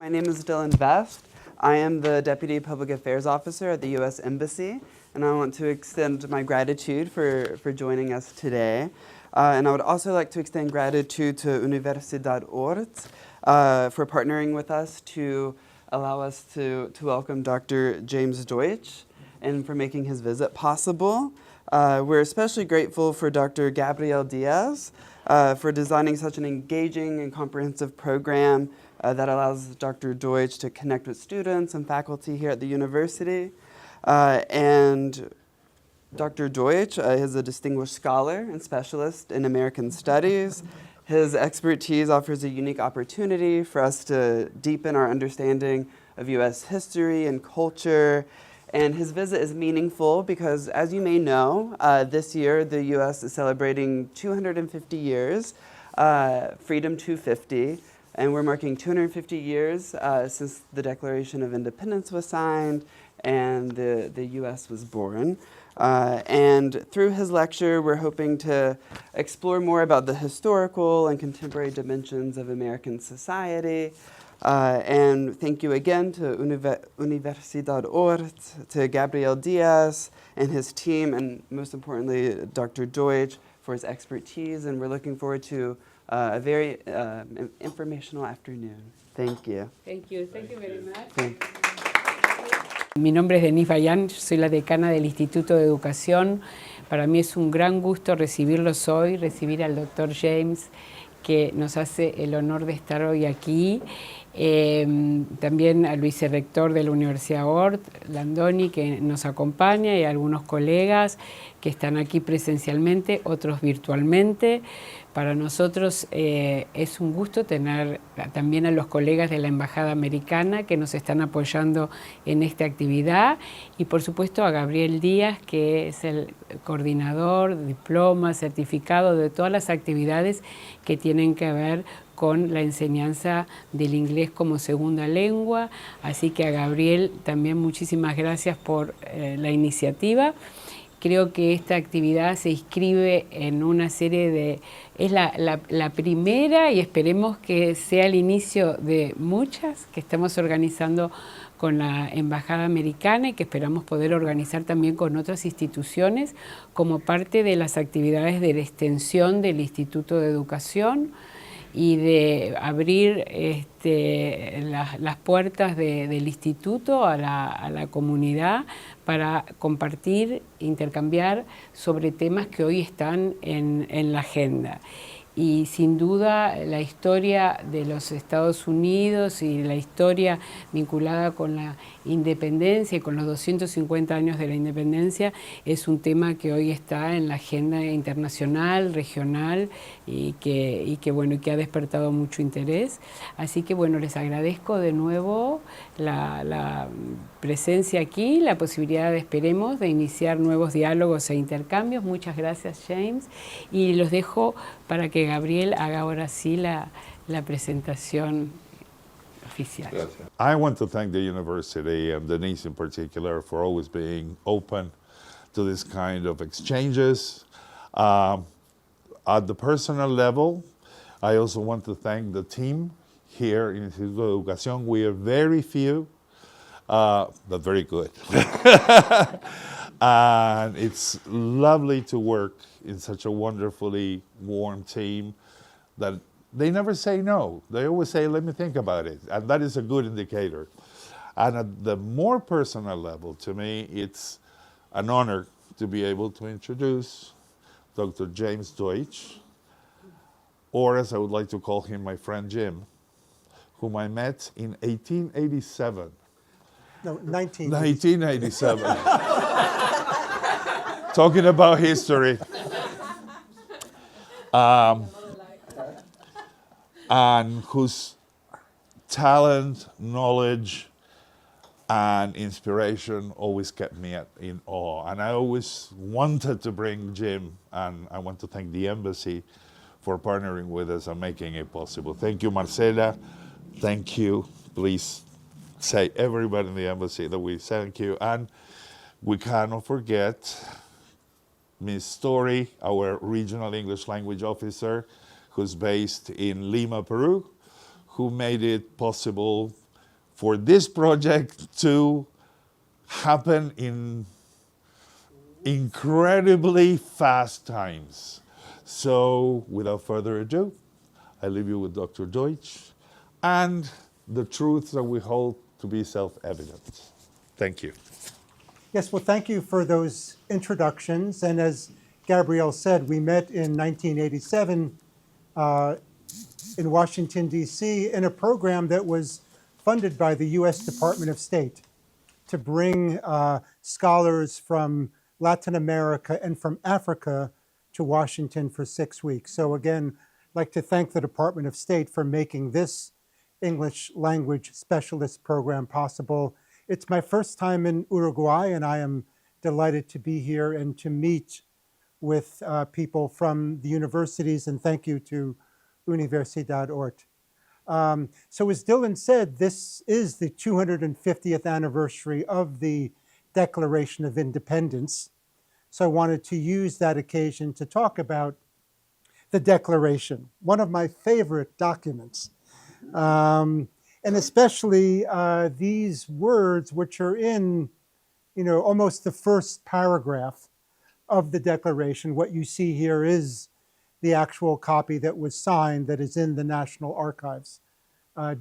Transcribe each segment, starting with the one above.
My name is Dylan Vest. I am the Deputy Public Affairs Officer at the U.S. Embassy, and I want to extend my gratitude for joining us today. And I would also like to extend gratitude to Universidad ORT for partnering with us to allow us to welcome Dr. James Deutsch and for making his visit possible. We're especially grateful for Dr. Gabriel Diaz for designing such an engaging and comprehensive program that allows Dr. Deutsch to connect with students and faculty here at the university. And Dr. Deutsch is a distinguished scholar and specialist in American studies. His expertise offers a unique opportunity for us to deepen our understanding of U.S. history and culture. And his visit is meaningful because, as you may know, this year the U.S. is celebrating 250 years, Freedom 250, and we're marking 250 years since the Declaration of Independence was signed and the U.S. was born. And through his lecture, we're hoping to explore more about the historical and contemporary dimensions of American society. And thank you again to Universidad ORT, to Gabriel Diaz and his team, and most importantly, Dr. Deutsch for his expertise. And we're looking forward to a very informational afternoon. Thank you. Thank you. Thank you very much. Thanks. Mi nombre es Denise Bayán, yo soy la decana del Instituto de Educación. Para mí es un gran gusto recibirlos hoy, recibir al doctor James, que nos hace el honor de estar hoy aquí. También al vicerrector de la Universidad ORT, Landoni, que nos acompaña, y a algunos colegas que están aquí presencialmente, otros virtualmente. Para nosotros es un gusto tener también a los colegas de la Embajada Americana que nos están apoyando en esta actividad, y por supuesto a Gabriel Díaz, que es el coordinador, diploma, certificado de todas las actividades que tienen que ver con la enseñanza del inglés como segunda lengua. Así que a Gabriel también muchísimas gracias por la iniciativa. Creo que esta actividad se inscribe en una serie de... Es la primera, y esperemos que sea el inicio de muchas que estamos organizando con la Embajada Americana y que esperamos poder organizar también con otras instituciones como parte de las actividades de la extensión del Instituto de Educación, y de abrir las puertas del instituto a la comunidad para compartir, intercambiar sobre temas que hoy están en la agenda. Y sin duda la historia de los Estados Unidos y la historia vinculada con la independencia y con los 250 años de la independencia es un tema que hoy está en la agenda internacional, regional, y que ha despertado mucho interés. Así que bueno, les agradezco de nuevo la presencia aquí, la posibilidad, esperemos, de iniciar nuevos diálogos e intercambios. Muchas gracias, James, y los dejo para que Gabriel haga ahora sí la presentación oficial. Gracias. I want to thank the university and Denise in particular for always being open to this kind of exchanges. At the personal level, I also want to thank the team here in Instituto de Educación. We are very few, but very good. And it's lovely to work in such a wonderfully warm team that they never say no. They always say, let me think about it. And that is a good indicator. And at the more personal level, to me, it's an honor to be able to introduce Dr. James Deutsch, or as I would like to call him, my friend Jim, whom I met in 1887. No, 19. 1987. Talking about history. And whose talent, knowledge, and inspiration always kept me in awe. And I always wanted to bring Jim, and I want to thank the embassy for partnering with us and making it possible. Thank you, Marcela. Thank you. Please say everybody in the embassy that we thank you. And we cannot forget Ms. Story, our regional English language officer, who's based in Lima, Peru, who made it possible for this project to happen in incredibly fast times. So without further ado, I leave you with Dr. Deutsch and the truths that we hold to be self-evident. Thank you. Yes, well, thank you for those introductions. And as Gabrielle said, we met in 1987 in Washington, D.C. in a program that was funded by the U.S. Department of State to bring scholars from Latin America and from Africa to Washington for 6 weeks. So again, I'd like to thank the Department of State for making this English language specialist program possible. It's my first time in Uruguay, and I am delighted to be here and to meet with people from the universities, and thank you to Universidad ORT. So as Dylan said, this is the 250th anniversary of the Declaration of Independence. So I wanted to use that occasion to talk about the Declaration, one of my favorite documents. And especially these words, which are in, almost the first paragraph of the Declaration. What you see here is the actual copy that was signed that is in the National Archives,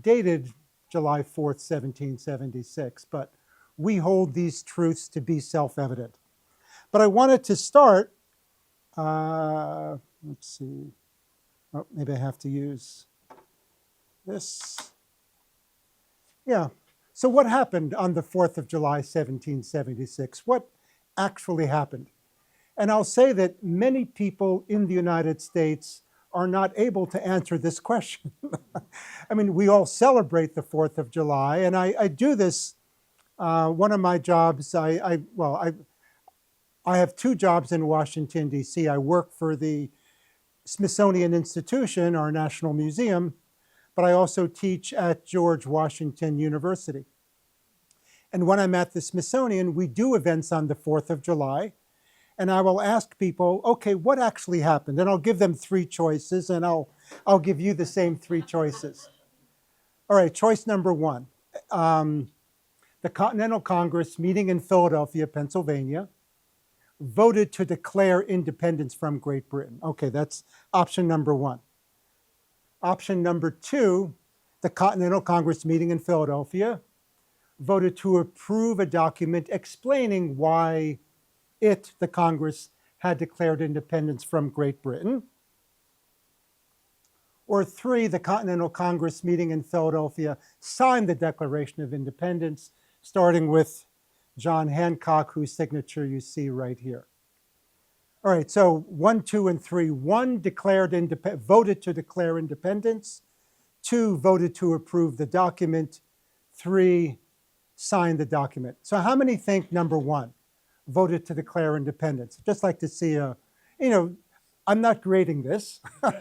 dated July 4th, 1776. But we hold these truths to be self-evident. But I wanted to start, let's see, oh, maybe I have to use this. Yeah, so what happened on the 4th of July, 1776? What actually happened? And I'll say that many people in the United States are not able to answer this question. I mean, we all celebrate the 4th of July, and I do this, one of my jobs, I have two jobs in Washington, D.C. I work for the Smithsonian Institution, our National Museum, but I also teach at George Washington University. And when I'm at the Smithsonian, we do events on the 4th of July, and I will ask people, okay, what actually happened? And I'll give them three choices, and I'll give you the same three choices. All right, choice number one. The Continental Congress meeting in Philadelphia, Pennsylvania, voted to declare independence from Great Britain. Okay, that's option number one. Option number two, the Continental Congress meeting in Philadelphia voted to approve a document explaining why the Congress, had declared independence from Great Britain. Or three, the Continental Congress meeting in Philadelphia signed the Declaration of Independence, starting with John Hancock, whose signature you see right here. All right, so 1, 2, and 3. 1, voted to declare independence. 2, voted to approve the document. 3, signed the document. So how many think number 1, voted to declare independence? I'd just like to see I'm not grading this. All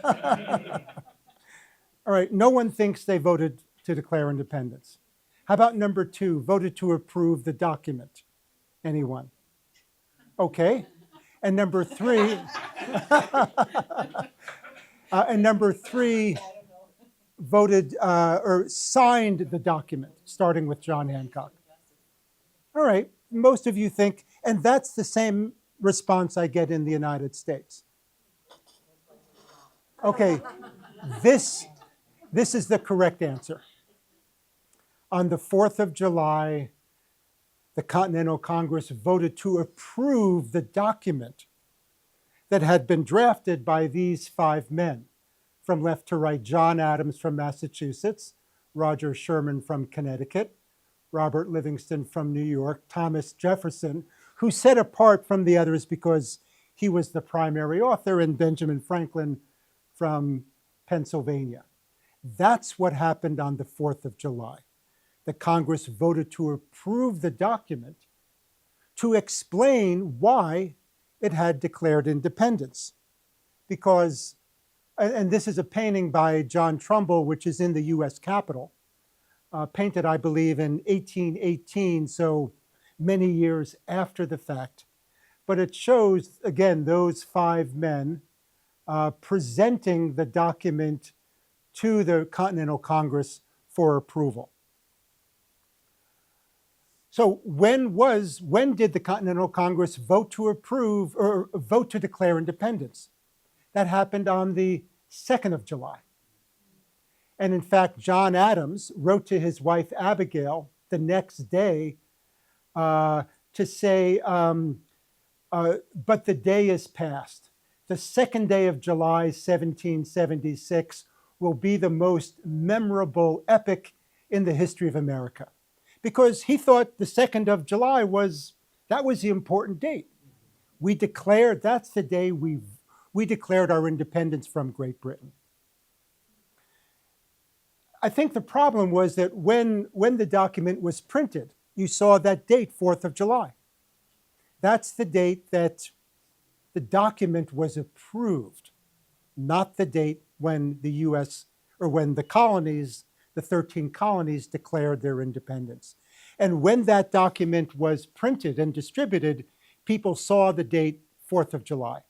right, no one thinks they voted to declare independence. How about number 2, voted to approve the document? Anyone? Okay. And number 3, voted or signed the document, starting with John Hancock. All right, most of you think, and that's the same response I get in the United States. Okay, this is the correct answer. On the 4th of July, the Continental Congress voted to approve the document that had been drafted by these 5 men, from left to right: John Adams from Massachusetts, Roger Sherman from Connecticut, Robert Livingston from New York, Thomas Jefferson, who set apart from the others because he was the primary author, and Benjamin Franklin from Pennsylvania. That's what happened on the 4th of July. The Congress voted to approve the document to explain why it had declared independence. Because, and this is a painting by John Trumbull, which is in the US Capitol, painted, I believe, in 1818, so many years after the fact. But it shows, again, those 5 men presenting the document to the Continental Congress for approval. So when did the Continental Congress vote to approve or vote to declare independence? That happened on the 2nd of July. And in fact, John Adams wrote to his wife Abigail the next day to say, but the day is past. The 2nd day of July, 1776, will be the most memorable epoch in the history of America. Because he thought the 2nd of July was the important date. We declared, that's the day we declared our independence from Great Britain. I think the problem was that when the document was printed, you saw that date, 4th of July. That's the date that the document was approved, not the date when the US, or when the colonies, the 13 colonies declared their independence. And when that document was printed and distributed, people saw the date 4th of July.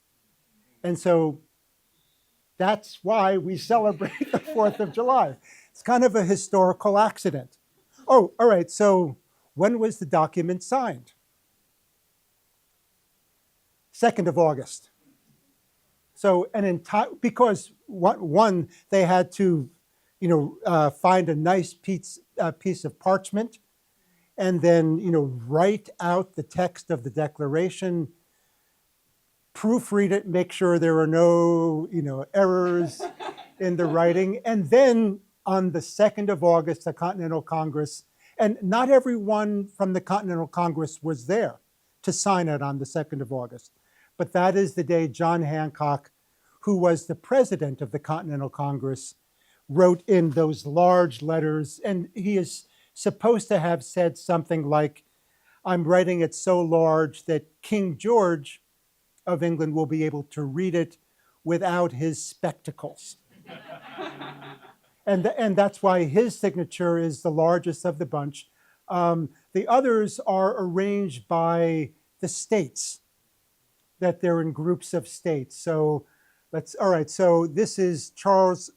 And so that's why we celebrate the 4th of July. It's kind of a historical accident. Oh, all right, so when was the document signed? 2nd of August. So because one, they had to, find a nice piece of parchment and then, write out the text of the Declaration, proofread it, make sure there are no, errors in the writing. And then on the 2nd of August, the Continental Congress, and not everyone from the Continental Congress was there to sign it on the 2nd of August. But that is the day John Hancock, who was the president of the Continental Congress, wrote in those large letters, and he is supposed to have said something like, I'm writing it so large that King George of England will be able to read it without his spectacles. And that's why his signature is the largest of the bunch. The others are arranged by the states, that they're in groups of states. So all right, so this is Charles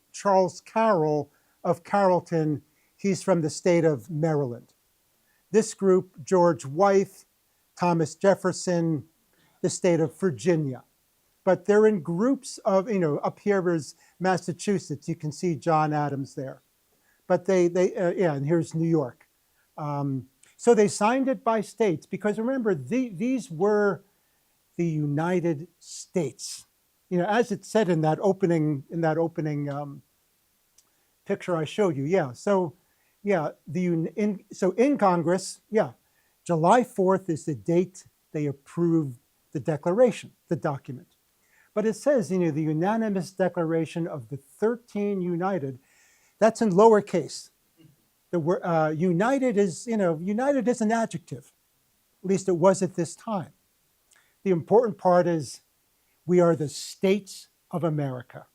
Carroll of Carrollton. He's from the state of Maryland. This group, George Wythe, Thomas Jefferson, the state of Virginia. But they're in groups of, up here is Massachusetts. You can see John Adams there. But and here's New York. So they signed it by states because remember, these were the United States. As it said in that opening picture I showed you. Yeah. So in Congress, July 4th is the date they approved the declaration, the document. But it says, the unanimous declaration of the 13 united, that's in lowercase. The word united is, united is an adjective. At least it was at this time. The important part is we are the states of America.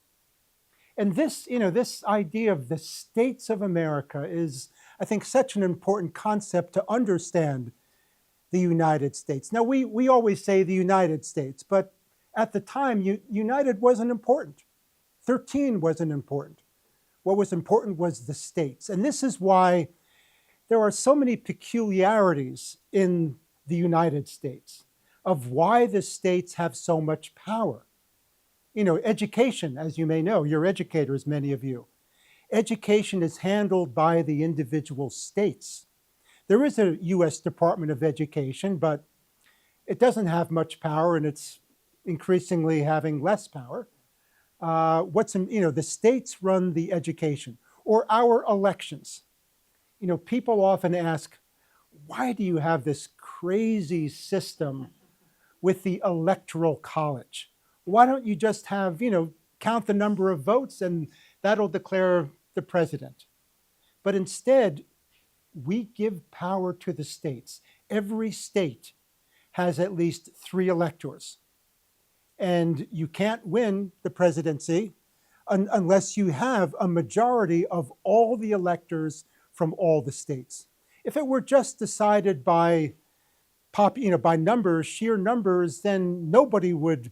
And this, this idea of the states of America is, I think, such an important concept to understand the United States. Now, we always say the United States, but at the time, United wasn't important. 13 wasn't important. What was important was the states. And this is why there are so many peculiarities in the United States of why the states have so much power. Education, as you may know, you're educators, many of you. Education is handled by the individual states. There is a U.S. Department of Education, but it doesn't have much power, and it's increasingly having less power. The states run the education, or our elections. People often ask, why do you have this crazy system with the electoral college? Why don't you just have, count the number of votes and that'll declare the president? But instead, we give power to the states. Every state has at least 3 electors. And you can't win the presidency unless you have a majority of all the electors from all the states. If it were just decided by by numbers, sheer numbers, then nobody would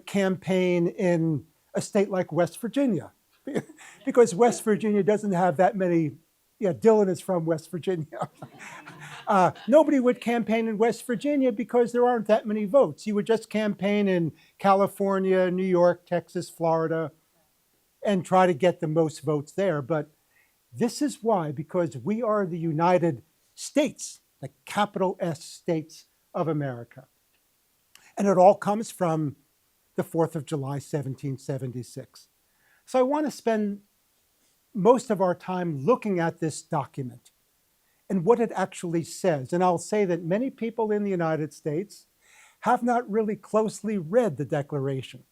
campaign in a state like West Virginia, because West Virginia doesn't have that many, Yeah, Dylan is from West Virginia. Nobody would campaign in West Virginia because there aren't that many votes. You would just campaign in California, New York, Texas, Florida, and try to get the most votes there. But this is why, because we are the United States, the capital S states of America. And it all comes from the 4th of July, 1776. So I want to spend most of our time looking at this document and what it actually says. And I'll say that many people in the United States have not really closely read the Declaration.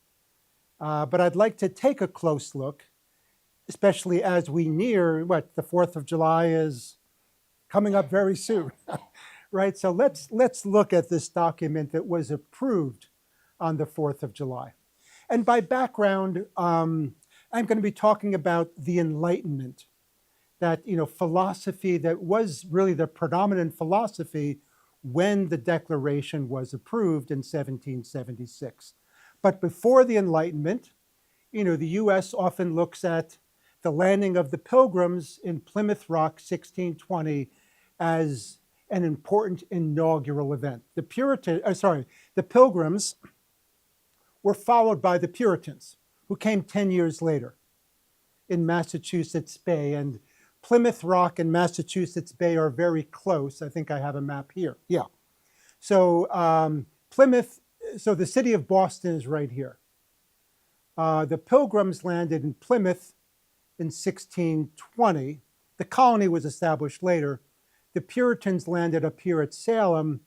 But I'd like to take a close look, especially as we near, the 4th of July is coming up very soon, right? So let's look at this document that was approved on the 4th of July. And by background, I'm going to be talking about the Enlightenment, that philosophy that was really the predominant philosophy when the Declaration was approved in 1776. But before the Enlightenment, the U.S. often looks at the landing of the Pilgrims in Plymouth Rock, 1620, as an important inaugural event. The Pilgrims were followed by the Puritans, who came 10 years later in Massachusetts Bay. And Plymouth Rock and Massachusetts Bay are very close. I think I have a map here. Yeah. So so the city of Boston is right here. The Pilgrims landed in Plymouth in 1620. The colony was established later. The Puritans landed up here at Salem,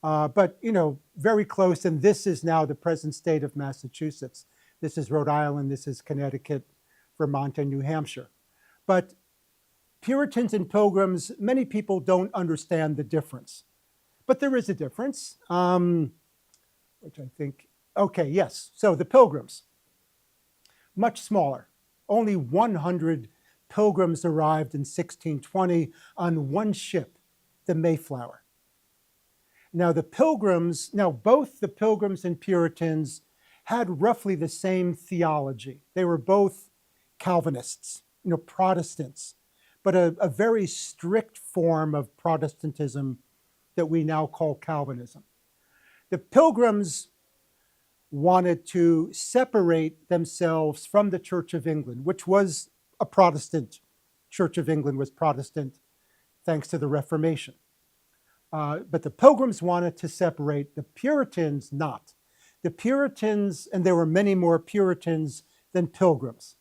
but very close. And this is now the present state of Massachusetts. This is Rhode Island. This is Connecticut, Vermont, and New Hampshire. But Puritans and Pilgrims, many people don't understand the difference. But there is a difference, which I think, okay, yes. So the Pilgrims, much smaller. Only 100 Pilgrims arrived in 1620 on one ship, the Mayflower. Now both the Pilgrims and Puritans had roughly the same theology. They were both Calvinists, Protestants, but a very strict form of Protestantism that we now call Calvinism. The Pilgrims wanted to separate themselves from the Church of England, which was a Protestant. Church of England was Protestant thanks to the Reformation. But the Pilgrims wanted to separate, the Puritans not. The Puritans, and there were many more Puritans than Pilgrims.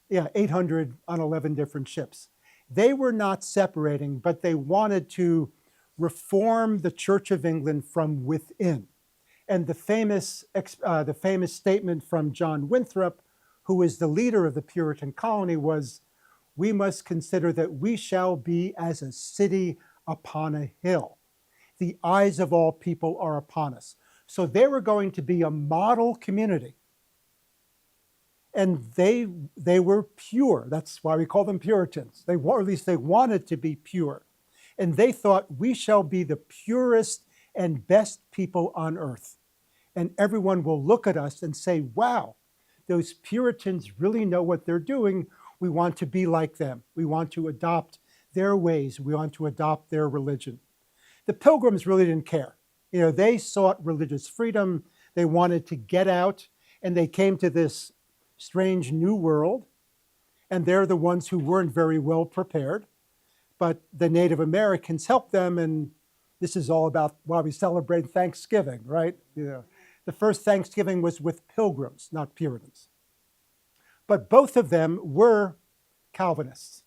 800 on 11 different ships. They were not separating, but they wanted to reform the Church of England from within. And the famous statement from John Winthrop, who was the leader of the Puritan colony, was, "We must consider that we shall be as a city upon a hill. The eyes of all people are upon us." So they were going to be a model community. And they were pure. That's why we call them Puritans. Or at least they wanted to be pure. And they thought, we shall be the purest and best people on earth. And everyone will look at us and say, wow, those Puritans really know what they're doing. We want to be like them. We want to adopt their ways. We want to adopt their religion. The Pilgrims really didn't care. They sought religious freedom. They wanted to get out, and they came to this strange new world, and they're the ones who weren't very well prepared. But the Native Americans helped them, and this is all about why we celebrate Thanksgiving, right? The first Thanksgiving was with Pilgrims, not Puritans. But both of them were Calvinists.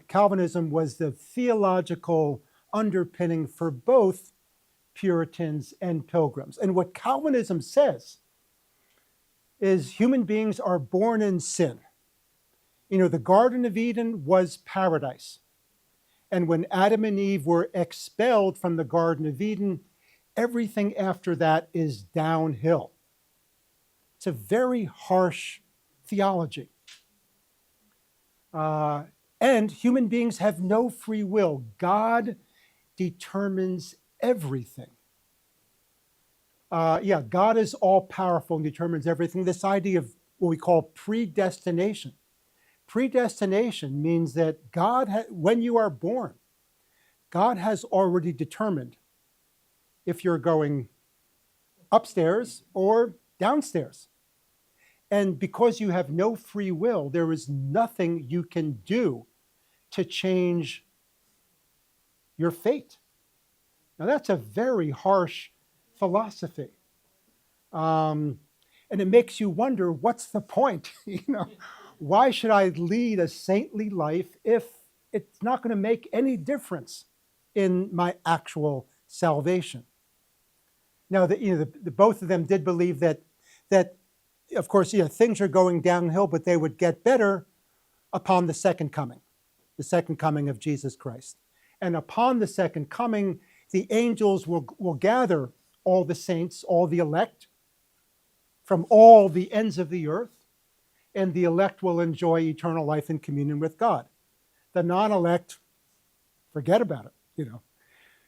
Calvinism was the theological underpinning for both Puritans and Pilgrims. And what Calvinism says is human beings are born in sin. The Garden of Eden was paradise. And when Adam and Eve were expelled from the Garden of Eden, everything after that is downhill. It's a very harsh theology. And human beings have no free will. God determines everything. God is all-powerful and determines everything. This idea of what we call predestination, Predestination means that when you are born, God has already determined if you're going upstairs or downstairs. And because you have no free will, there is nothing you can do to change your fate. Now, that's a very harsh philosophy. And it makes you wonder, what's the point? Why should I lead a saintly life if it's not going to make any difference in my actual salvation? Now, both of them did believe that of course, things are going downhill, but they would get better upon the second coming of Jesus Christ. And upon the second coming, the angels will gather all the saints, all the elect, from all the ends of the earth, and the elect will enjoy eternal life in communion with God. The non-elect, forget about it.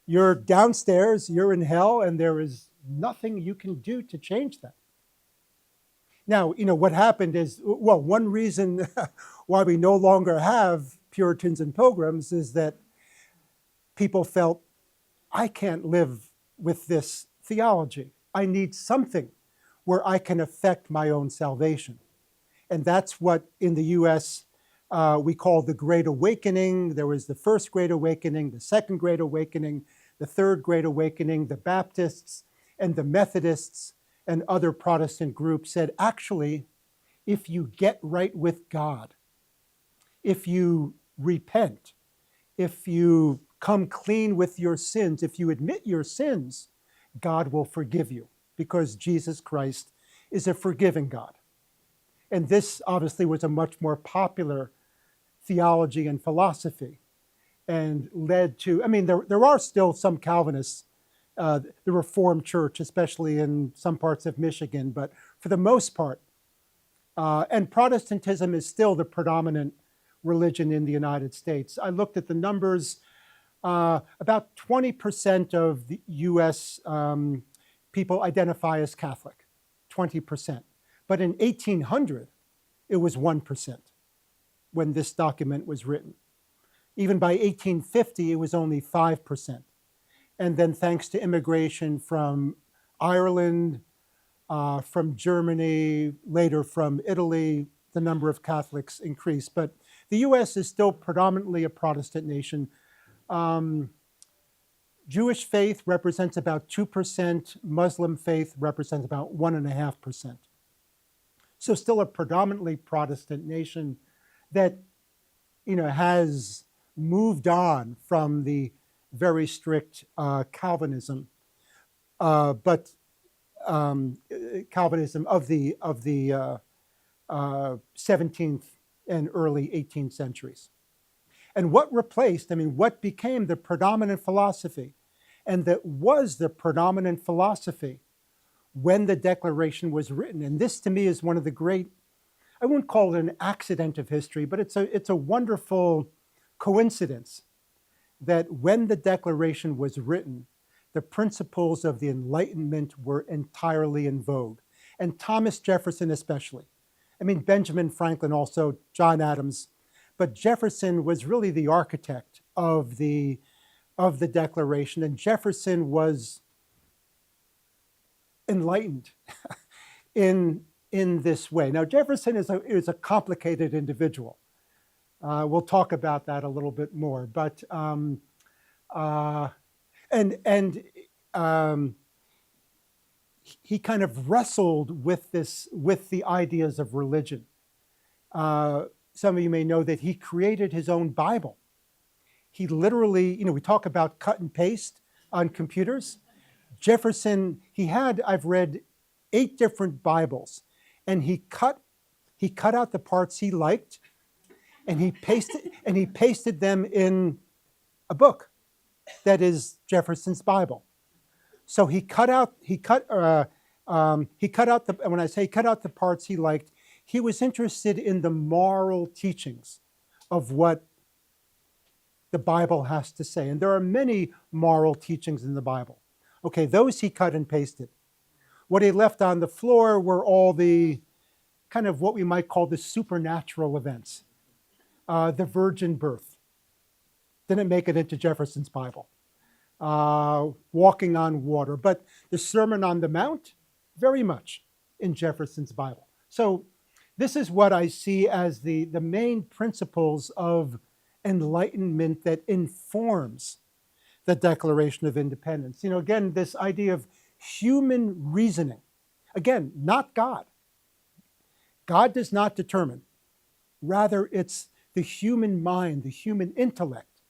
You're downstairs, you're in hell, and there is nothing you can do to change that. Now, what happened is, well, one reason why we no longer have Puritans and Pilgrims is that people felt, I can't live with this theology. I need something where I can affect my own salvation. And that's what in the U.S. We call the Great Awakening. There was the First Great Awakening, the Second Great Awakening, the Third Great Awakening. The Baptists and the Methodists and other Protestant groups said, actually, if you get right with God, if you repent, if you come clean with your sins, if you admit your sins, God will forgive you, because Jesus Christ is a forgiving God. And this obviously was a much more popular theology and philosophy, and led to, there are still some Calvinists, the Reformed Church, especially in some parts of Michigan, but for the most part, and Protestantism is still the predominant religion in the United States. I looked at the numbers, about 20% of the US people identify as Catholic, 20%. But in 1800, it was 1% when this document was written. Even by 1850, it was only 5%. And then thanks to immigration from Ireland, from Germany, later from Italy, the number of Catholics increased. But the US is still predominantly a Protestant nation. Jewish faith represents about 2%. Muslim faith represents about 1.5%. So still a predominantly Protestant nation that, has moved on from the very strict Calvinism, but Calvinism of the 17th and early 18th centuries. And what what became the predominant philosophy, and that was the predominant philosophy when the Declaration was written. And this to me is one of the great, I wouldn't call it an accident of history, but it's a wonderful coincidence that when the Declaration was written, the principles of the Enlightenment were entirely in vogue. And Thomas Jefferson especially. Benjamin Franklin also, John Adams, but Jefferson was really the architect of the Declaration, and Jefferson was enlightened in this way. Now, Jefferson is a complicated individual. We'll talk about that a little bit more, but he kind of wrestled with the ideas of religion. Some of you may know that he created his own Bible. He literally, we talk about cut and paste on computers. Jefferson, I've read 8 different Bibles, and he cut out the parts he liked, and he pasted them in a book that is Jefferson's Bible. So when I say cut out the parts he liked, he was interested in the moral teachings of what the Bible has to say. And there are many moral teachings in the Bible. Okay, those he cut and pasted. What he left on the floor were all the kind of what we might call the supernatural events. the virgin birth. Didn't make it into Jefferson's Bible. Walking on water. But the Sermon on the Mount, very much in Jefferson's Bible. So this is what I see as the main principles of enlightenment that informs the Declaration of Independence. You know, again, this idea of human reasoning. Again, not God. God does not determine. Rather, it's the human mind, the human intellect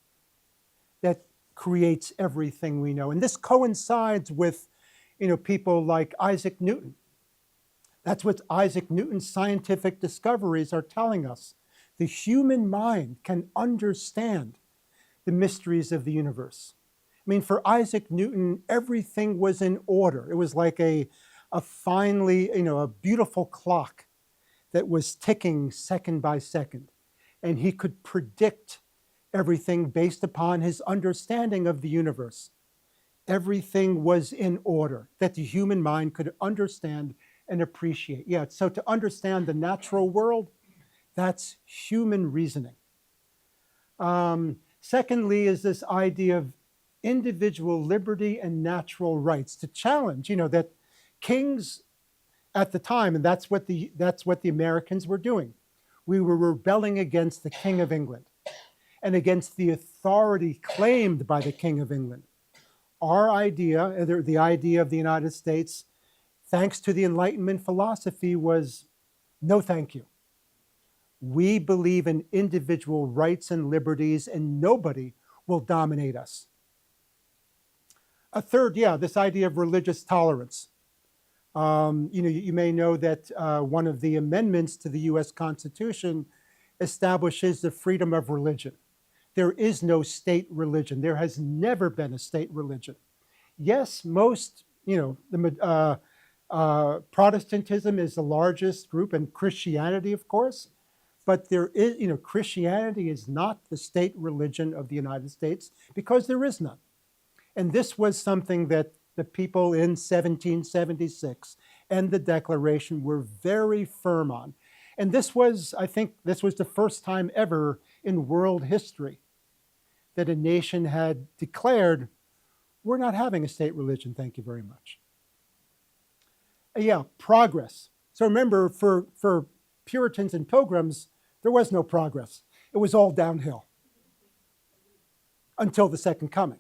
that creates everything we know. And this coincides with, you know, people like Isaac Newton. That's what Isaac Newton's scientific discoveries are telling us. The human mind can understand the mysteries of the universe. I mean, for Isaac Newton, everything was in order. It was like a finely, you know, a beautiful clock that was ticking second by second. And he could predict everything based upon his understanding of the universe. Everything was in order that the human mind could understand and appreciate. Yeah, so to understand the natural world, that's human reasoning. Secondly is this idea of individual liberty and natural rights, to challenge, you know, that kings at the time, and that's what the Americans were doing. We were rebelling against the King of England and against the authority claimed by the King of England. Our idea, the idea of the United States, thanks to the Enlightenment philosophy, was no thank you. We believe in individual rights and liberties, and nobody will dominate us. A third, yeah, this idea of religious tolerance. You know, you may know that one of the amendments to the U.S. Constitution establishes the freedom of religion. There is no state religion. There has never been a state religion. Yes, most, you know, Protestantism is the largest group, and Christianity, of course, but there is, you know, Christianity is not the state religion of the United States because there is none. And this was something that the people in 1776 and the Declaration were very firm on. And this was, I think, this was the first time ever in world history that a nation had declared, we're not having a state religion, thank you very much. Yeah, progress. So remember, for Puritans and Pilgrims, there was no progress. It was all downhill until the Second Coming.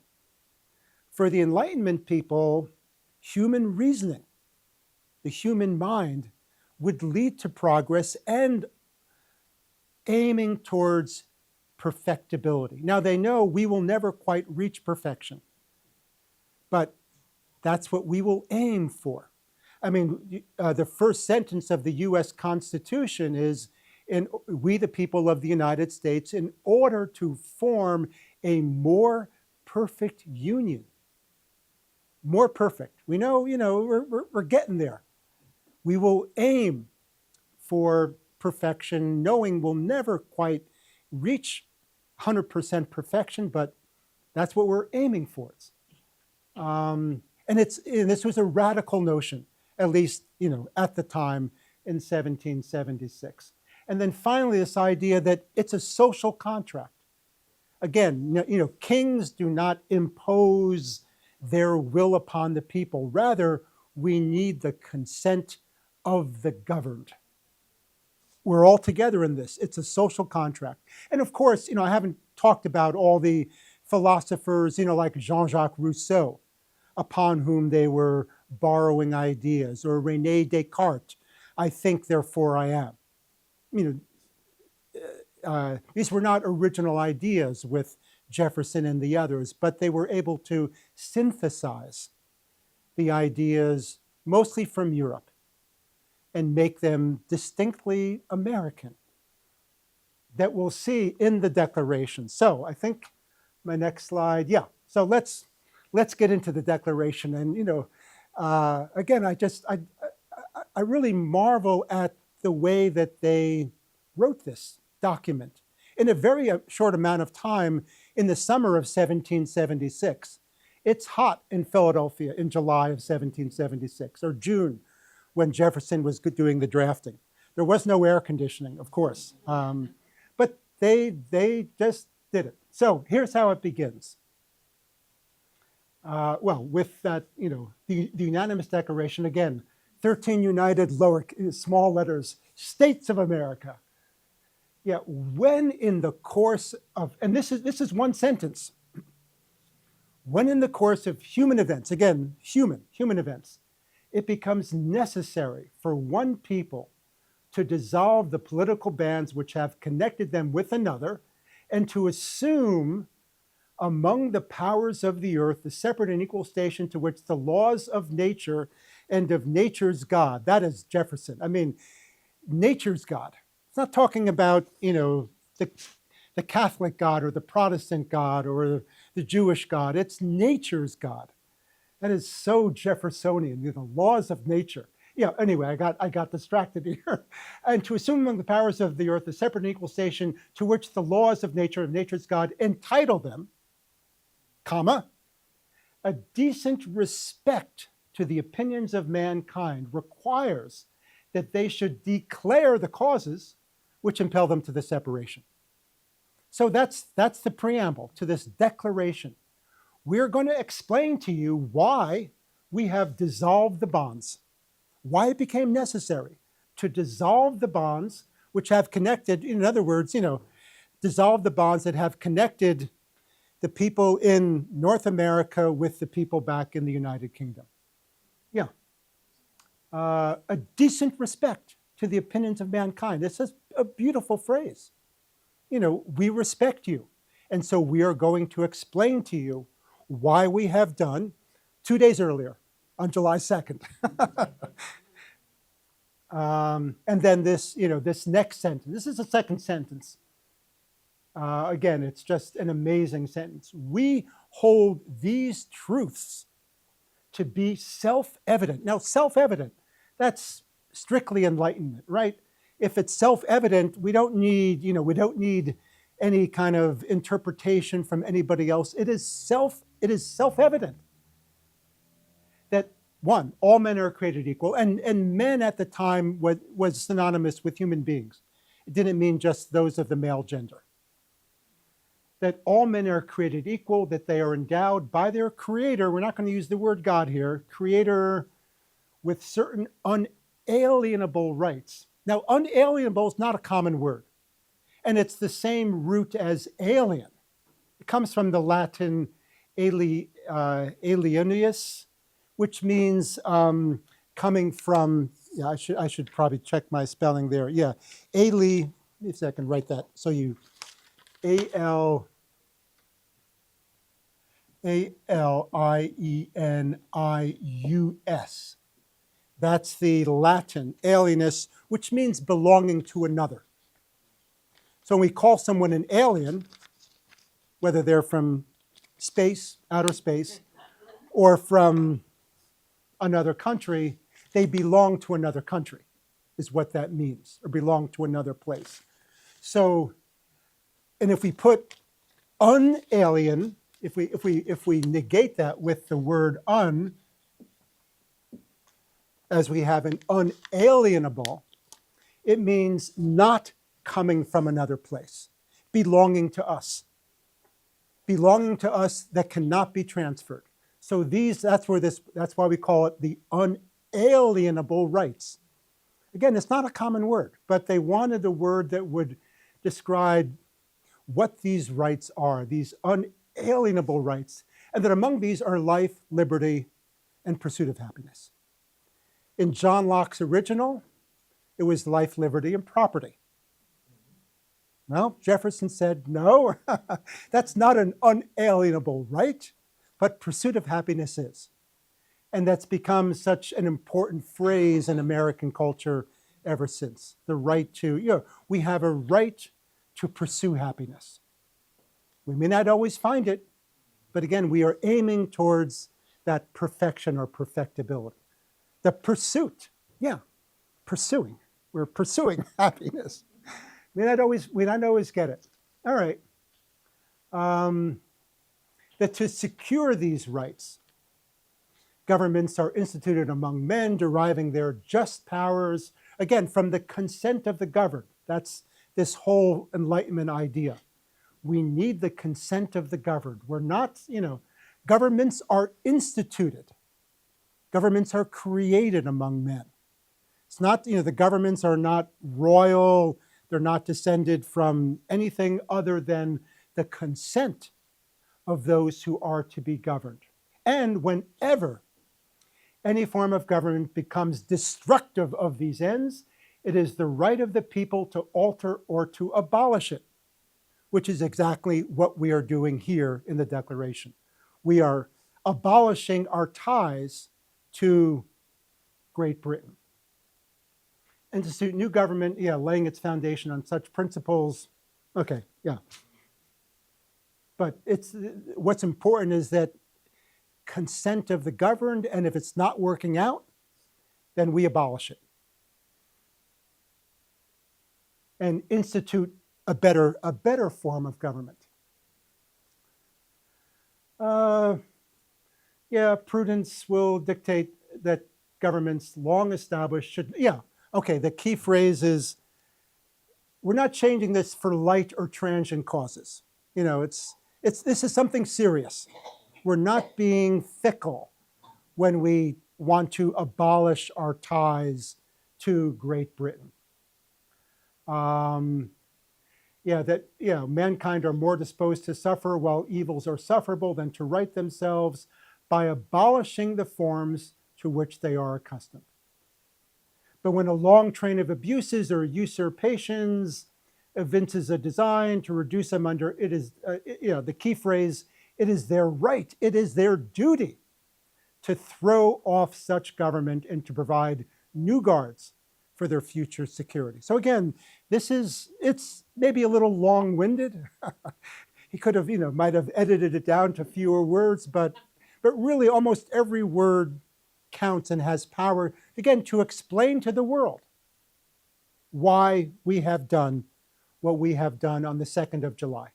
For the Enlightenment people, human reasoning, the human mind, would lead to progress and aiming towards perfectibility. Now they know we will never quite reach perfection, but that's what we will aim for. I mean, the first sentence of the U.S. Constitution is, we the people of the United States, in order to form a more perfect union. More perfect. We know, you know, we're getting there. We will aim for perfection, knowing we'll never quite reach 100% perfection, but that's what we're aiming for. And this was a radical notion, at least, you know, at the time in 1776. And then finally, this idea that it's a social contract. Again, you know, kings do not impose their will upon the people. Rather, we need the consent of the governed. We're all together in this. It's a social contract. And of course, you know, I haven't talked about all the philosophers, you know, like Jean-Jacques Rousseau, upon whom they were borrowing ideas, or René Descartes, I think, therefore I am. You know, these were not original ideas with Jefferson and the others, but they were able to synthesize the ideas mostly from Europe and make them distinctly American that we'll see in the Declaration. So I think my next slide, yeah. So let's get into the Declaration. And, you know, again, I really marvel at the way that they wrote this document in a very short amount of time in the summer of 1776. It's hot in Philadelphia in July of 1776, or June, when Jefferson was doing the drafting. There was no air conditioning, of course. But They just did it. So here's how it begins. Well, with that, the unanimous declaration, again, 13 united small letters, States of America. Yeah, when in the course of, and this is one sentence, when in the course of human events, again, human events, it becomes necessary for one people to dissolve the political bands which have connected them with another, and to assume among the powers of the earth the separate and equal station to which the laws of nature and of nature's God, that is Jefferson. I mean, nature's God. It's not talking about, the Catholic God or the Protestant God or the Jewish God. It's nature's God. That is so Jeffersonian, the laws of nature. Yeah, anyway, I got distracted here. And to assume among the powers of the earth a separate and equal station to which the laws of nature and nature's God entitle them, comma, a decent respect to the opinions of mankind requires that they should declare the causes which impel them to the separation. So that's the preamble to this declaration. We're going to explain to you why we have dissolved the bonds, why it became necessary to dissolve the bonds which have connected, in other words, dissolve the bonds that have connected the people in North America with the people back in the United Kingdom. Yeah. A decent respect to the opinions of mankind. This is a beautiful phrase. We respect you. And so we are going to explain to you why we have done 2 days earlier, on July 2nd. And then this next sentence, this is the second sentence. Again, it's just an amazing sentence. We hold these truths to be self-evident. Now, self-evident, that's strictly enlightenment, right? If it's self-evident, we don't need any kind of interpretation from anybody else. It is self-evident that, one, all men are created equal, and men at the time was synonymous with human beings. It didn't mean just those of the male gender. That all men are created equal, that they are endowed by their creator, we're not going to use the word God here, creator, with certain unalienable rights. Now, unalienable is not a common word, and it's the same root as alien. It comes from the Latin alienius, which means coming from, I should probably check my spelling there. Yeah, let me see if I can write that. So you, alienius. That's the Latin, alienus, which means belonging to another. So when we call someone an alien, whether they're from space, outer space, or from another country, they belong to another country, is what that means, or belong to another place. So, and if we put unalien, if we negate that with the word un, as we have an unalienable, it means not coming from another place, belonging to us that cannot be transferred. So that's why we call it the unalienable rights. Again, it's not a common word, but they wanted a word that would describe what these rights are, these unalienable rights, and that among these are life, liberty, and pursuit of happiness. In John Locke's original, it was life, liberty, and property. Well, Jefferson said, no, that's not an unalienable right, but pursuit of happiness is. And that's become such an important phrase in American culture ever since. The right to, we have a right to pursue happiness. We may not always find it, but again, we are aiming towards that perfection or perfectibility. The pursuit, pursuing. We're pursuing happiness. We not always get it. All right. That to secure these rights, governments are instituted among men, deriving their just powers, again, from the consent of the governed. That's this whole Enlightenment idea. We need the consent of the governed. We're not, governments are instituted. Governments are created among men. It's not, the governments are not royal. They're not descended from anything other than the consent of those who are to be governed. And whenever any form of government becomes destructive of these ends, it is the right of the people to alter or to abolish it, which is exactly what we are doing here in the Declaration. We are abolishing our ties to Great Britain. Institute new government, laying its foundation on such principles. Okay, yeah. But what's important is that consent of the governed, and if it's not working out, then we abolish it and institute a better form of government. Prudence will dictate that governments long established should, okay, the key phrase is, we're not changing this for light or transient causes. This is something serious. We're not being fickle when we want to abolish our ties to Great Britain. Mankind are more disposed to suffer while evils are sufferable than to right themselves by abolishing the forms to which they are accustomed. But when a long train of abuses or usurpations evinces a design to reduce them under, it is, the key phrase, it is their right, it is their duty to throw off such government and to provide new guards for their future security. So again, it's maybe a little long-winded. He could have, might have edited it down to fewer words, but really almost every word counts and has power, again, to explain to the world why we have done what we have done on the 2nd of July.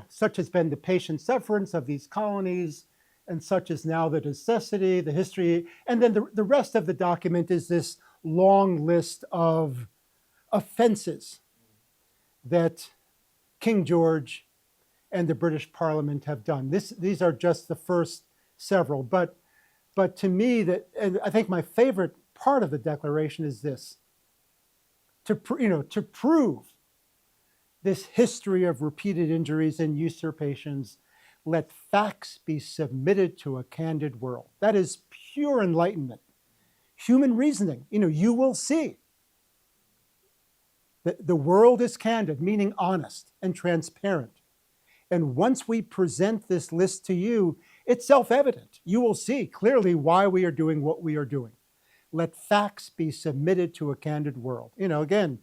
Such has been the patient sufferance of these colonies, and such is now the necessity, the history, and then the rest of the document is this long list of offenses that King George and the British Parliament have done. These are just the first several, but to me, I think my favorite part of the Declaration is this: to prove this history of repeated injuries and usurpations, let facts be submitted to a candid world. That is pure enlightenment. Human reasoning, you will see that the world is candid, meaning honest and transparent. And once we present this list to you, it's self-evident. You will see clearly why we are doing what we are doing. Let facts be submitted to a candid world. Again,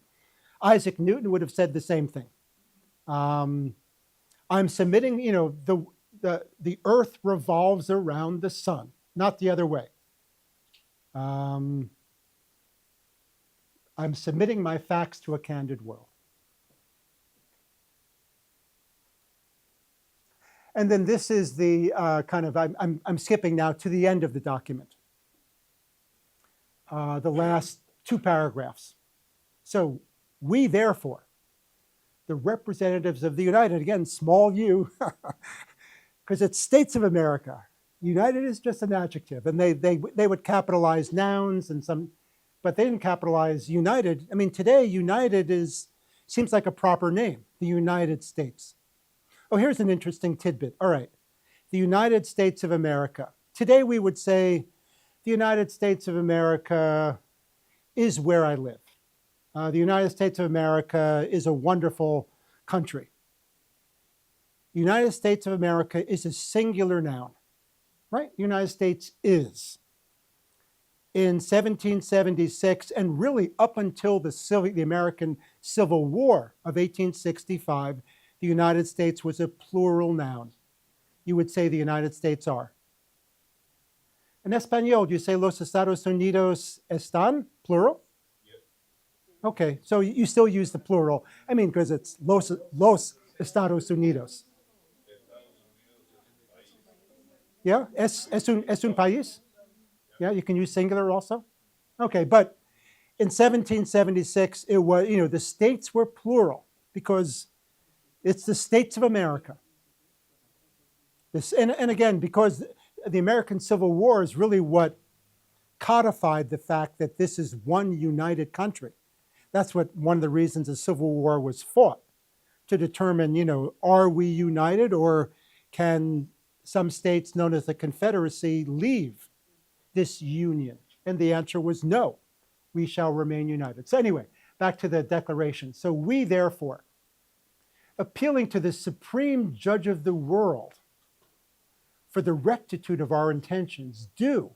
Isaac Newton would have said the same thing. I'm submitting, the earth revolves around the sun, not the other way. I'm submitting my facts to a candid world. And then this is the I'm skipping now to the end of the document. The last 2 paragraphs. So, we therefore, the representatives of the United, again, small u, because it's States of America. United is just an adjective, and they would capitalize nouns and some, but they didn't capitalize United. I mean, today, United seems like a proper name, the United States. Oh, here's an interesting tidbit. All right, the United States of America. Today, we would say the United States of America is where I live. The United States of America is a wonderful country. The United States of America is a singular noun, right? The United States is. In 1776, and really up until the American Civil War of 1865, the United States was a plural noun. You would say the United States are. In Espanol, do you say los Estados Unidos están, plural? Okay, so you still use the plural. I mean, because it's los Estados Unidos. Yeah, es un país. Yeah, you can use singular also. Okay, but in 1776, it was, the states were plural because it's the states of America. And again, because the American Civil War is really what codified the fact that this is one united country. That's what one of the reasons the Civil War was fought, to determine, are we united, or can some states known as the Confederacy leave this union? And the answer was no, we shall remain united. So anyway, back to the Declaration. So we therefore, appealing to the supreme judge of the world for the rectitude of our intentions, do,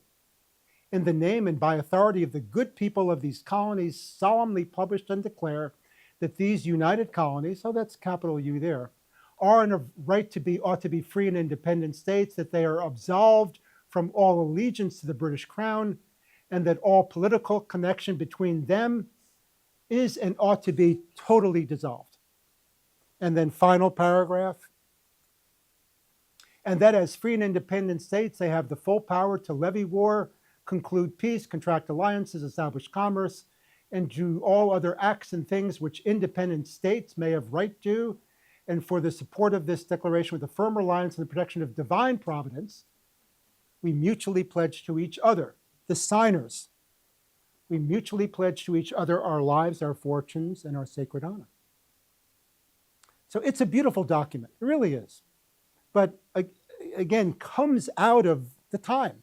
in the name and by authority of the good people of these colonies, solemnly publish and declare that these united colonies, so that's capital U there, are in a right to be, ought to be free and independent states, that they are absolved from all allegiance to the British Crown, and that all political connection between them is and ought to be totally dissolved. And then final paragraph, and that as free and independent states, they have the full power to levy war, conclude peace, contract alliances, establish commerce, and do all other acts and things which independent states may have right to, and for the support of this declaration with a firm reliance on the protection of divine providence, we mutually pledge to each other, the signers, we mutually pledge to each other our lives, our fortunes, and our sacred honor. So it's a beautiful document, it really is. But again, comes out of the time.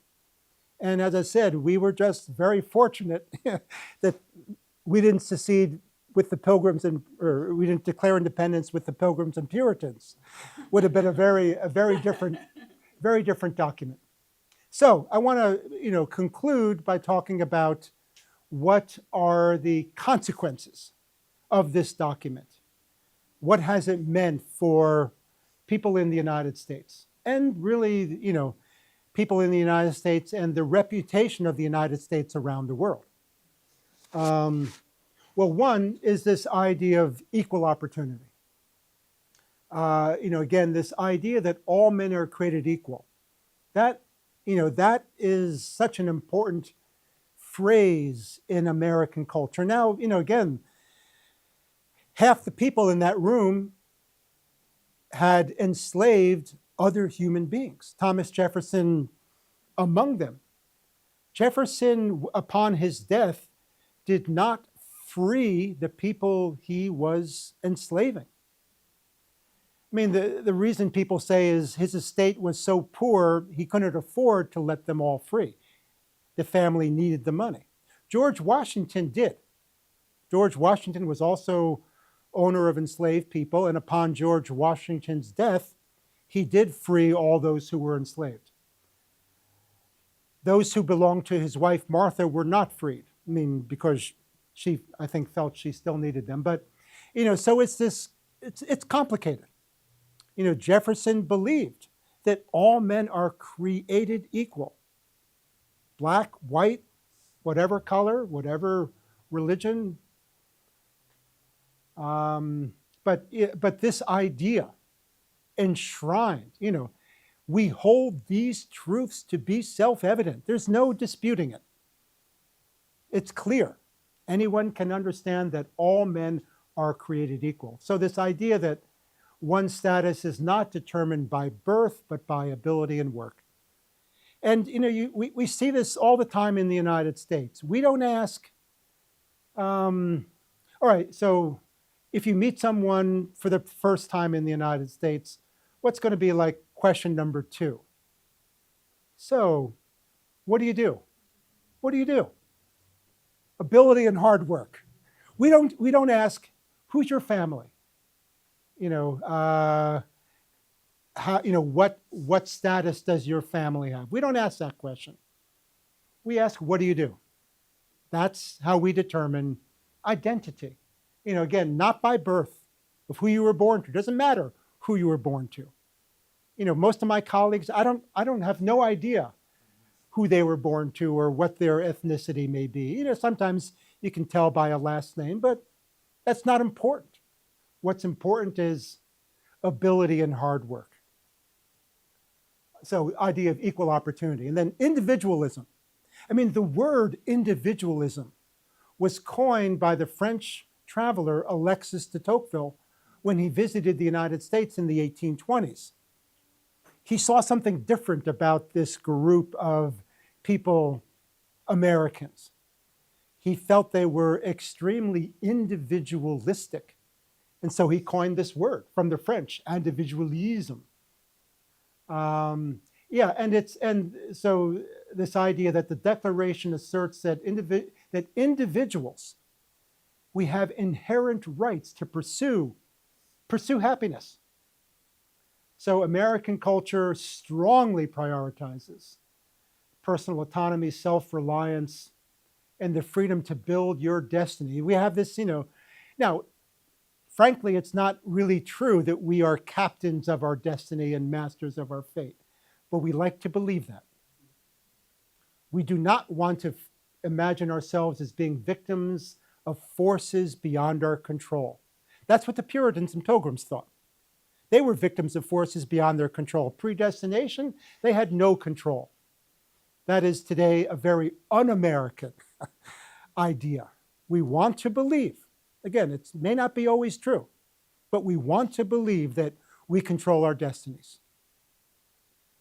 And as I said, we were just very fortunate that we didn't secede with the Pilgrims, or we didn't declare independence with the Pilgrims and Puritans. Would have been a very different document. So I want to conclude by talking about what are the consequences of this document. What has it meant for people in the United States, and really, people in the United States and the reputation of the United States around the world? Well, one is this idea of equal opportunity. Again, this idea that all men are created equal. That is such an important phrase in American culture. Now, again, half the people in that room had enslaved other human beings, Thomas Jefferson among them. Jefferson, upon his death, did not free the people he was enslaving. I mean, the reason people say is his estate was so poor, he couldn't afford to let them all free. The family needed the money. George Washington did. George Washington was also owner of enslaved people, and upon George Washington's death, he did free all those who were enslaved. Those who belonged to his wife Martha were not freed. I mean, because she, I think, felt she still needed them. But, so it's complicated. Jefferson believed that all men are created equal. Black, white, whatever color, whatever religion. But this idea enshrined, we hold these truths to be self-evident. There's no disputing it. It's clear. Anyone can understand that all men are created equal. So this idea that one's status is not determined by birth, but by ability and work. And we see this all the time in the United States. We don't ask, all right, so if you meet someone for the first time in the United States, what's going to be like question number 2? So, what do you do? What do you do? Ability and hard work. We don't ask, who's your family? What status does your family have? We don't ask that question. We ask, what do you do? That's how we determine identity. Again, not by birth, of who you were born to. It doesn't matter who you were born to. Most of my colleagues, I don't have no idea who they were born to or what their ethnicity may be. Sometimes you can tell by a last name, but that's not important. What's important is ability and hard work. So idea of equal opportunity. And then individualism. I mean, the word individualism was coined by the French traveler Alexis de Tocqueville when he visited the United States in the 1820s. He saw something different about this group of people, Americans. He felt they were extremely individualistic. And so he coined this word from the French, individualism. Yeah, and so this idea that the Declaration asserts that individuals, we have inherent rights to pursue happiness. So American culture strongly prioritizes personal autonomy, self-reliance, and the freedom to build your destiny. We have this, now, frankly, it's not really true that we are captains of our destiny and masters of our fate, but we like to believe that. We do not want to imagine ourselves as being victims of forces beyond our control. That's what the Puritans and Pilgrims thought. They were victims of forces beyond their control. Predestination, they had no control. That is today a very un-American idea. We want to believe, again, it may not be always true, but we want to believe that we control our destinies.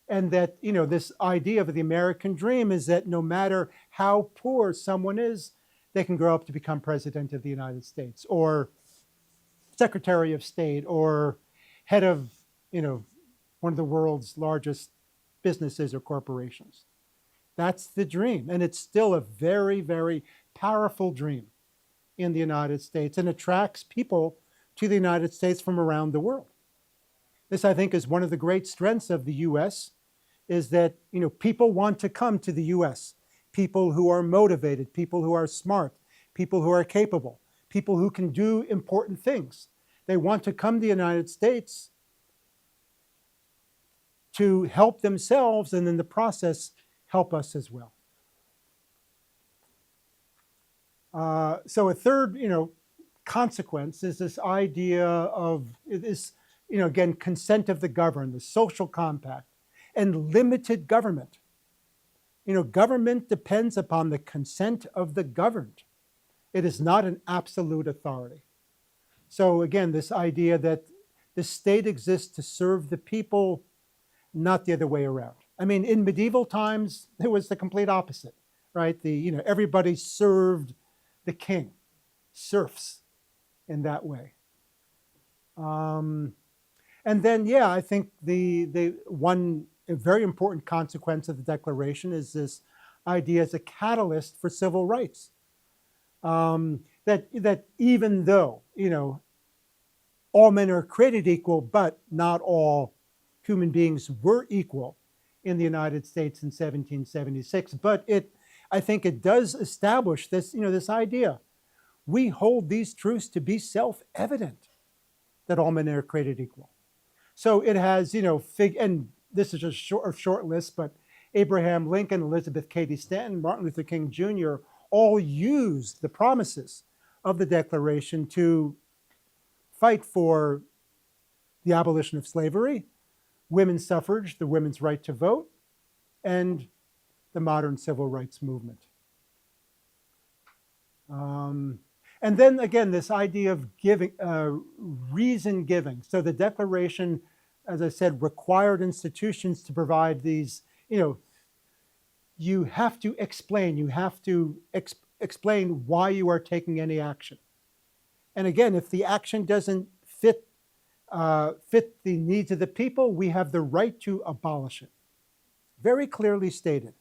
And that, this idea of the American dream is that no matter how poor someone is, they can grow up to become president of the United States or secretary of state or head of, one of the world's largest businesses or corporations. That's the dream. And it's still a very, very powerful dream in the United States and attracts people to the United States from around the world. This, I think, is one of the great strengths of the U.S., is that, people want to come to the U.S. People who are motivated, people who are smart, people who are capable, people who can do important things. They want to come to the United States to help themselves and in the process help us as well. So a third, consequence is this idea of this, again, consent of the governed, the social compact, and limited government. Government depends upon the consent of the governed. It is not an absolute authority. So again, this idea that the state exists to serve the people, not the other way around. I mean, in medieval times, it was the complete opposite, right? Everybody served the king, serfs in that way. And then, I think the one very important consequence of the Declaration is this idea as a catalyst for civil rights. That even though, all men are created equal, but not all human beings were equal in the United States in 1776. But I think it does establish this, this idea. We hold these truths to be self-evident, that all men are created equal. So it has, and this is just a short list, but Abraham Lincoln, Elizabeth Cady Stanton, Martin Luther King Jr. all used the promises of the Declaration to fight for the abolition of slavery, women's suffrage, the women's right to vote, and the modern civil rights movement. And then again, this idea of giving, reason giving. So the Declaration, as I said, required institutions to provide these, you have to explain, explain why you are taking any action. And again, if the action doesn't fit the needs of the people, we have the right to abolish it. Very clearly stated.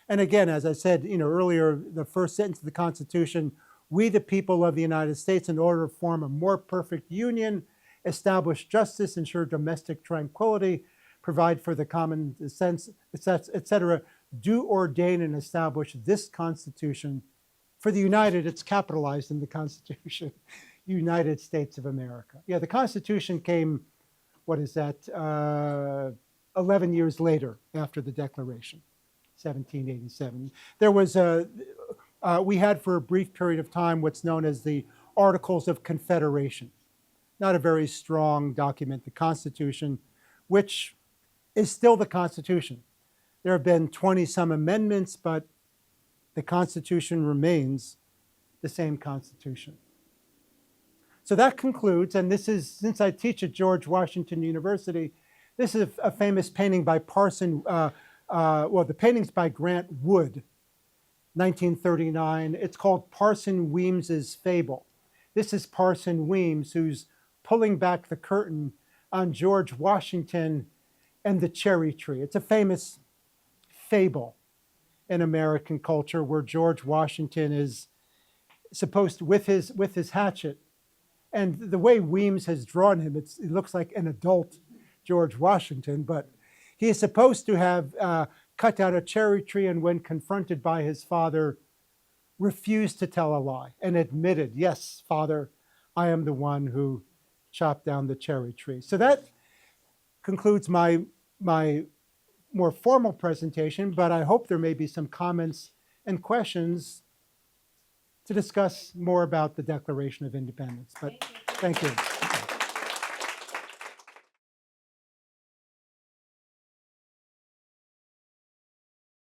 And again, as I said earlier, the first sentence of the Constitution, we the people of the United States, in order to form a more perfect union, establish justice, ensure domestic tranquility, provide for the common sense, etc., do ordain and establish this Constitution for the United, it's capitalized in the Constitution, United States of America. Yeah, the Constitution came, 11 years later after the Declaration, 1787. There was we had for a brief period of time what's known as the Articles of Confederation. Not a very strong document, the Constitution, which is still the Constitution. There have been 20-some amendments, but the Constitution remains the same Constitution. So that concludes, and this is, since I teach at George Washington University, this is a famous painting by the painting's by Grant Wood, 1939. It's called Parson Weems's Fable. This is Parson Weems, who's pulling back the curtain on George Washington and the cherry tree. It's a famous fable in American culture where George Washington is supposed to, with his hatchet, and the way Weems has drawn him, it looks like an adult George Washington, but he is supposed to have cut out a cherry tree, and when confronted by his father, refused to tell a lie and admitted, yes, father, I am the one who chopped down the cherry tree. So that concludes my more formal presentation, but I hope there may be some comments and questions to discuss more about the Declaration of Independence. But thank you.